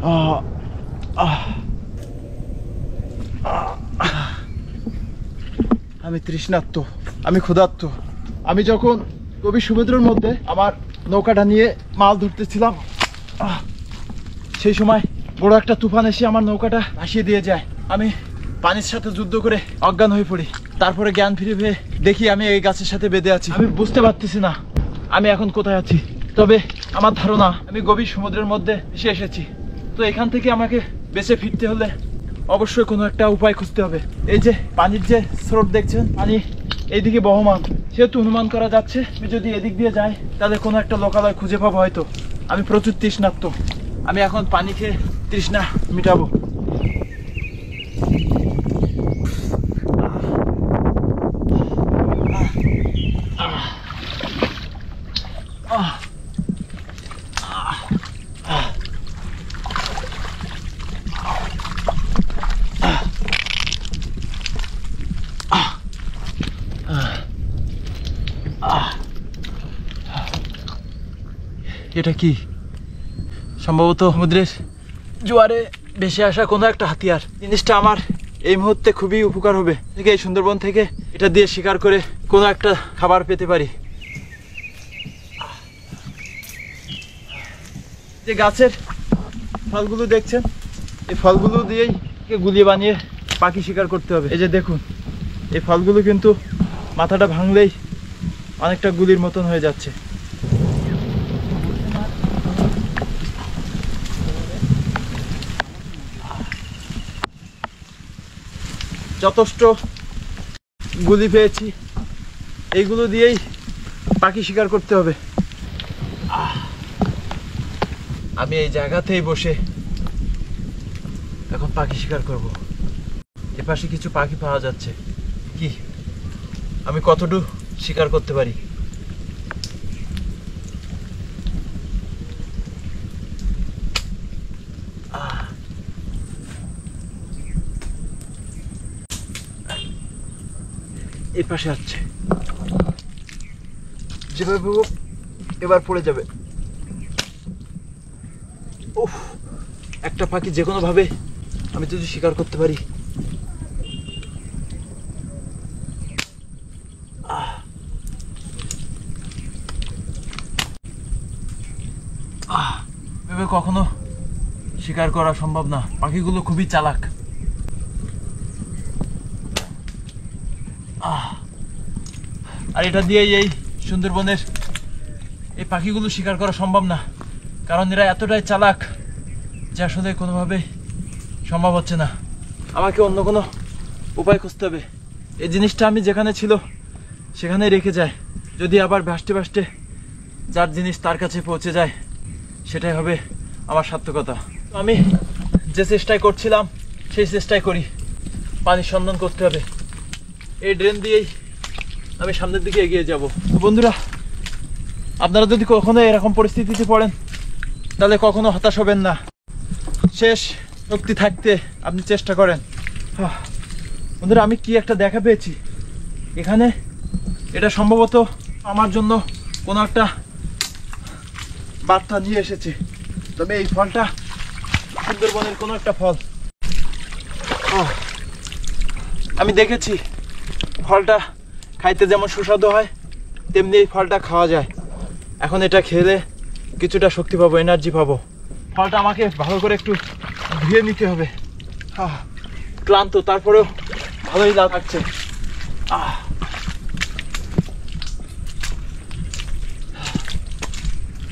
আমি তৃষ্ণার্ত, আমি ক্ষুধার্ত। আমি যখন গভীর সমুদ্রের মধ্যে আমার নৌকাটা নিয়ে মাছ ধরতেছিলাম, সেই সময় বড় একটা তুফান এসে আমার নৌকাটা ভাসিয়ে দিয়ে যায়। আমি পানির সাথে যুদ্ধ করে অজ্ঞান হয়ে পড়ি। তারপরে জ্ঞান ফিরে পেয়ে দেখি আমি এই গাছের সাথে বেঁধে আছি। আমি বুঝতে পারতেছি না আমি এখন কোথায় আছি, তবে আমার ধারণা আমি গভীর সমুদ্রের মধ্যে এসে এসেছি। তো এখান থেকে আমাকে বেঁচে ফিরতে হলে অবশ্যই কোনো একটা উপায় খুঁজতে হবে। এই যে পানির যে স্রোত দেখছেন, পানি এইদিকে বহমান, সেহেতু অনুমান করা যাচ্ছে আমি যদি এদিক দিয়ে যাই তাহলে কোনো একটা লোকালয় খুঁজে পাবো হয়তো। আমি প্রচুর তৃষ্ণার্ত, আমি এখন পানি খেয়ে তৃষ্ণা মিটাবো। এটা কি? সম্ভবত সমুদ্রের জোয়ারে ভেসে আসা কোনো একটা হাতিয়ার। জিনিসটা আমার এই মুহূর্তে খুবই উপকার হবে। থেকে এই সুন্দরবন থেকে এটা দিয়ে শিকার করে কোনো একটা খাবার পেতে পারি। যে গাছের ফলগুলো দেখছেন, এই ফলগুলো দিয়েই গুলিয়ে বানিয়ে পাখি শিকার করতে হবে। এই যে দেখুন, এই ফলগুলো কিন্তু মাথাটা ভাঙলেই অনেকটা গুলির মতন হয়ে যাচ্ছে। যথেষ্ট গুলি পেয়েছি, এইগুলো দিয়েই পাখি শিকার করতে হবে। আমি এই জায়গাতেই বসে এখন পাখি শিকার করব। এপাশে কিছু পাখি পাওয়া যাচ্ছে, কি আমি কতটুকু শিকার করতে পারি। এই পাশে আসছে, যেভাবে এবার পড়ে যাবে। উফ, একটা পাখি যে কোনো ভাবে আমি যদি শিকার করতে পারি। এভাবে কখনো শিকার করা সম্ভব না, পাখিগুলো খুবই চালাক। আর এটা দিয়ে এই সুন্দরবনের এই পাখিগুলো শিকার করা সম্ভব না, কারণ এরা এতটাই চালাক যে আসলে কোনোভাবে সম্ভব হচ্ছে না। আমাকে অন্য কোনো উপায় খুঁজতে হবে। এই জিনিসটা আমি যেখানে ছিল সেখানে রেখে যায়, যদি আবার ভাসতে ভাসতে যার জিনিস তার কাছে পৌঁছে যায়, সেটাই হবে আমার সার্থকতা। আমি যে চেষ্টাই করছিলাম সেই চেষ্টাই করি, পানির সন্ধান করতে হবে। এই ড্রেন দিয়েই আমি সামনের দিকে এগিয়ে যাব। বন্ধুরা, আপনারা যদি কখনো এরকম পরিস্থিতিতে পড়েন তাহলে কখনো হতাশ হবেন না, শেষ শক্তি থাকতে আপনি চেষ্টা করেন। বন্ধুরা, আমি কি একটা দেখা পেয়েছি এখানে, এটা সম্ভবত আমার জন্য কোনো একটা বার্তা নিয়ে এসেছে। তবে এই ফলটা সুন্দরবনের কোনো একটা ফল। আমি দেখেছি ফলটা খাইতে যেমন সুস্বাদু হয় তেমনি এই ফলটা খাওয়া যায়। এখন এটা খেলে কিছুটা শক্তি পাবো, এনার্জি পাবো। ফলটা আমাকে ভালো করে একটু ধুয়ে নিতে হবে। ক্লান্ত, তারপরেও ভালোই লাগছে।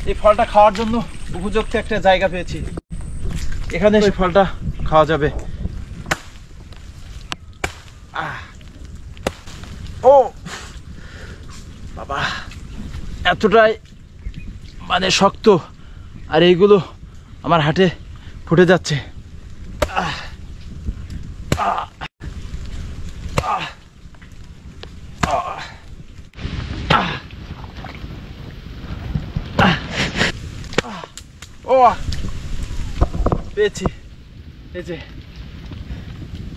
এই ফলটা খাওয়ার জন্য উপযুক্ত একটা জায়গা পেয়েছি, এখানে এই ফলটা খাওয়া যাবে। ও বাবা, এতটাই মানে শক্ত, আর এইগুলো আমার হাতে ফুটে যাচ্ছে। ও পেয়েছি, এই যে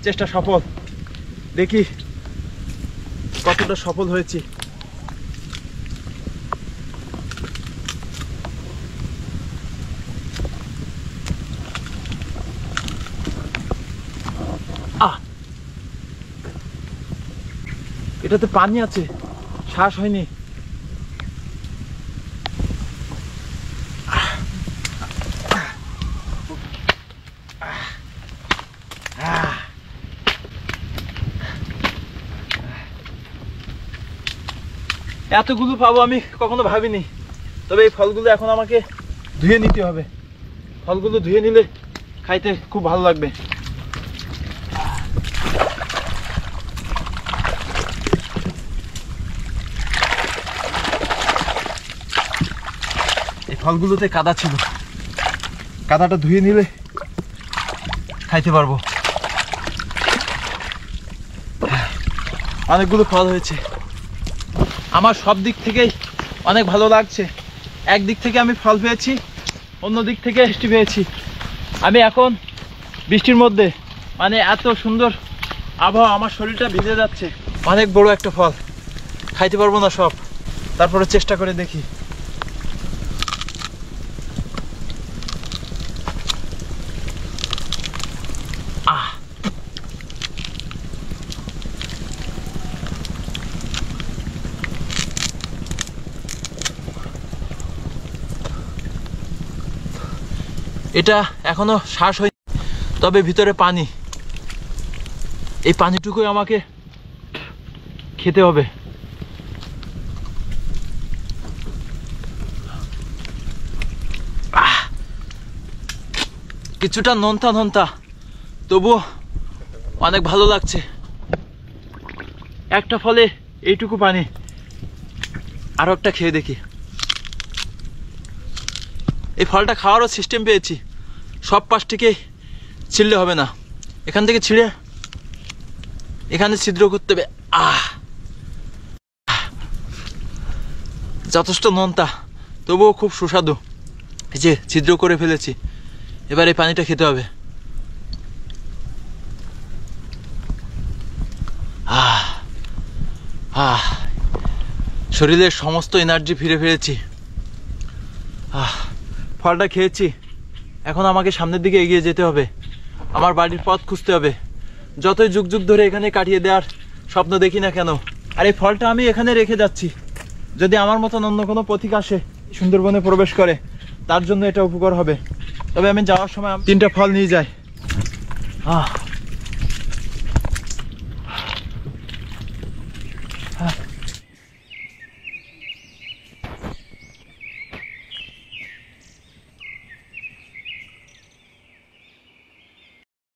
চেষ্টা সফল, দেখি কতটা সফল হয়েছি। এটাতে পানি আছে, শ্বাস হয়নি। এতগুলো পাবো আমি কখনো ভাবিনি। তবে এই ফলগুলো এখন আমাকে ধুয়ে নিতে হবে। ফলগুলো ধুয়ে নিলে খাইতে খুব ভালো লাগবে। এই ফলগুলোতে কাদা ছিল, কাদাটা ধুয়ে নিলে খাইতে পারবো। অনেকগুলো ফল হয়েছে, আমার সব দিক থেকেই অনেক ভালো লাগছে। একদিক থেকে আমি ফল পেয়েছি, অন্য দিক থেকে বৃষ্টি পেয়েছি। আমি এখন বৃষ্টির মধ্যে, মানে এত সুন্দর আবহাওয়া, আমার শরীরটা ভিজে যাচ্ছে। অনেক বড় একটা ফল, খাইতে পারবো না সব, তারপরে চেষ্টা করে দেখি। এটা এখনো শ্বাস হয়নি, তবে ভিতরে পানি। এই পানিটুকুই আমাকে খেতে হবে। কিছুটা নোনতা নোনতা, তবুও অনেক ভালো লাগছে। একটা ফলে এইটুকু পানি, আরো একটা খেয়ে দেখি। এই ফলটা খাওয়ারও সিস্টেম পেয়েছি, সব পাশ থেকে ছিঁড়লে হবে না, এখান থেকে ছিঁড়ে এখানে ছিদ্র করতে হবে। যথেষ্ট নোনতা, তবুও খুব সুস্বাদু। এই যে ছিদ্র করে ফেলেছি, এবার এই পানিটা খেতে হবে। শরীরের সমস্ত এনার্জি ফিরে ফেলেছি। ফলটা খেয়েছি, এখন আমাকে সামনের দিকে এগিয়ে যেতে হবে। আমার বাড়ির পথ খুঁজতে হবে। যতই যুগ যুগ ধরে এখানে কাটিয়ে দেওয়ার স্বপ্ন দেখি না কেন, আর এই ফলটা আমি এখানে রেখে যাচ্ছি। যদি আমার মতন অন্য কোনো পথিক আসে, সুন্দরবনে প্রবেশ করে, তার জন্য এটা উপকার হবে। তবে আমি যাওয়ার সময় 3টা ফল নিয়ে যাই।